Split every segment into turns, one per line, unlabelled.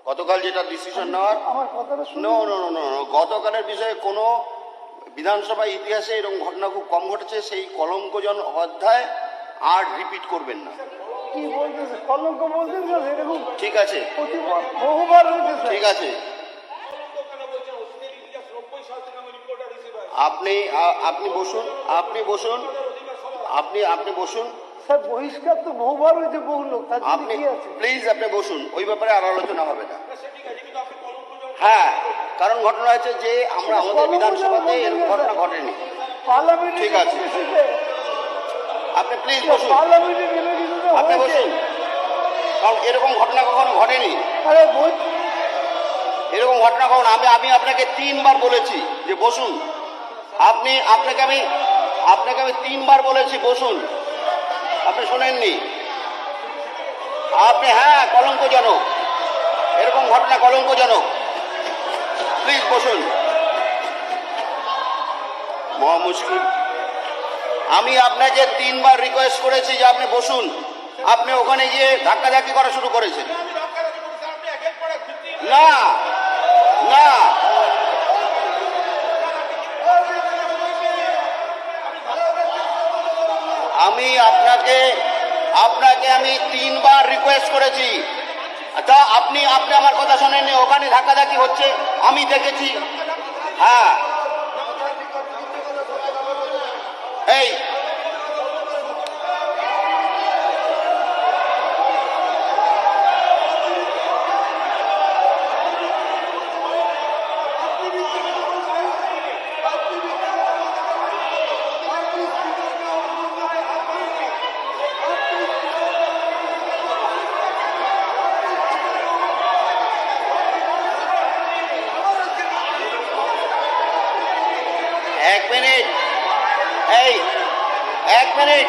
গতকাল যেটা ডিসিশন নেওয়ার,
আমার কথাটা শুনুন।
নো নো নো নো গতকালের বিষয়ে কোনো বিধানসভা ইতিহাসে এরকম ঘটনা খুব কম ঘটেছে। সেই কলঙ্কজন অধ্যায় আর রিপিট করবেন না।
কি বলতেছে? কলঙ্ক বলতেন স্যার? এরকম
ঠিক আছে,
বহুবার হয়েছে স্যার।
ঠিক আছে। আপনি আপনি বসুন, আপনি বসুন, আপনি বসুন।
স্যার বহিষ্কার তো বহুবার হয়েছে, বহু লোক, তার জন্য
আপনি
কি আছে?
প্লিজ আপনি বসুন, ওই ব্যাপারে আর আলোচনা হবে না। হ্যাঁ, কারণ ঘটনা হচ্ছে যে আমরা আমাদের বিধানসভাতে এরকম ঘটনা ঘটেনি।
পার্লামেন্টে
ঠিক আছে। আপনি প্লিজ বসুন,
পার্লামেন্টে নিবেদিত
আপনি
হয়েছে।
বসুন, কারণ এরকম ঘটনা কখনো ঘটেনি।
আরে বই
এরকম ঘটনা কখনো আমি আপনাকে 3 বার বলেছি যে বসুন। আপনাকে আমি 3 বার বলেছি বসুন, আপনি শোনেননি। আপনি হ্যাঁ, কলঙ্কজনক, এরকম ঘটনা কলঙ্কজনক। প্লিজ বসুন। মহা মুশকিল। আমি আপনাকে 3 বার রিকোয়েস্ট করেছি যে আপনি বসুন, আপনি ওখানে গিয়ে ধাক্কাধাক্কি করা শুরু করেছেন। না না, আমি আপনাকে আমি 3 বার রিকোয়েস্ট করেছি। তা আপনি আমার কথা শোনেননি। ওখানে ধাক্কাধাক্কি হচ্ছে, আমি দেখেছি। হ্যাঁ, এই এক মিনিট, এই 1 মিনিট।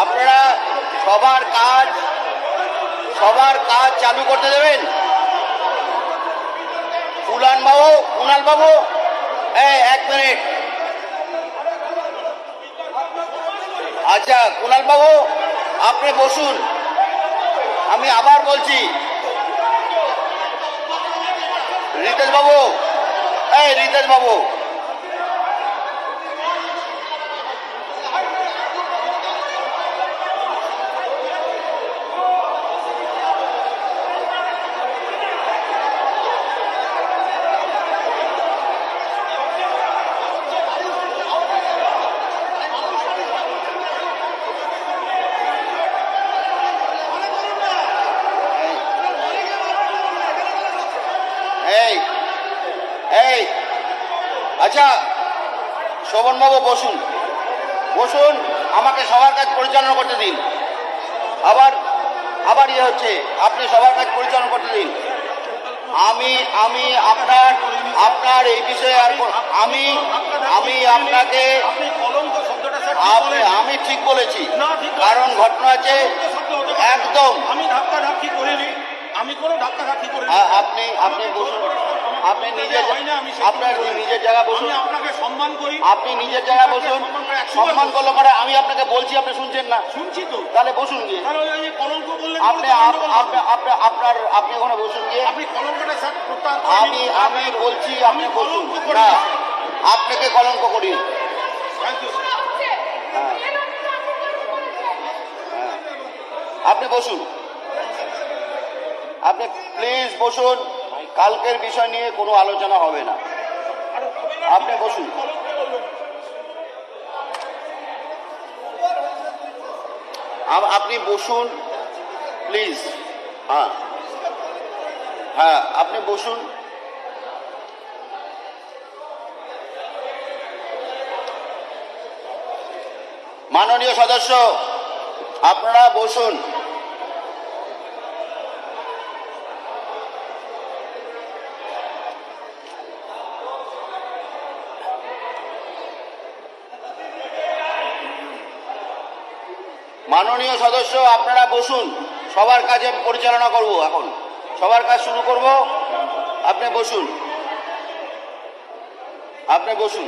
আপনারা সবার কাজ চালু করতে দেবেন। কুণাল বাবু, এই 1 মিনিট। আচ্ছা কুণাল বাবু, আপনি বসুন। আমি আবার বলছি, রিতেশ বাবু, এই রিতেশ বাবু, এই আচ্ছা শোভন বাবু বসুন, আমাকে সবার কাজ পরিচালনা করতে দিন। আবার ইয়ে হচ্ছে, আপনি সবার কাজ পরিচালনা করতে দিন। আমি আপনার এই বিষয়ে আর আমি আপনাকে আমি ঠিক বলেছি, কারণ ঘটনা আছে একদম।
আমি ধাক্কাধাক্কি করিনি, আমি কোনো ধাক্কাধাক্কি করিনি।
আপনি বসুন, আপনি আপনার নিজের জায়গা বসুন।
আমি আপনাকে সম্মান করি,
আপনি নিজের জায়গায় বসুন। সম্মান করলে পরে আমি আপনাকে বলছি, আপনি শুনছেন না।
শুনছি তো,
তাহলে বসুন গিয়ে।
তাহলে ওই যে কলঙ্ক বললেন,
আপনি ওখানে বসুন গিয়ে।
আপনি কলঙ্কটা স্যার প্রত্যাহার করে নিন।
আমি বলছি আপনি বসুন
কলঙ্ক করি
না,
না।
আপনাকে কলঙ্ক করি।
Thank you sir.
আপনি বসুন, আপনি প্লিজ বসুন। কালকের বিষয় নিয়ে কোনো আলোচনা হবে না, আপনি বসুন। আপনি বসুন প্লিজ। হ্যাঁ আপনি বসুন। মাননীয় সদস্য, আপনারা বসুন। মাননীয় সদস্য, আপনারা বসুন। সবার কাজ আমি পরিচালনা করব। এখন সবার কাজ শুরু করব। আপনি বসুন, আপনি বসুন।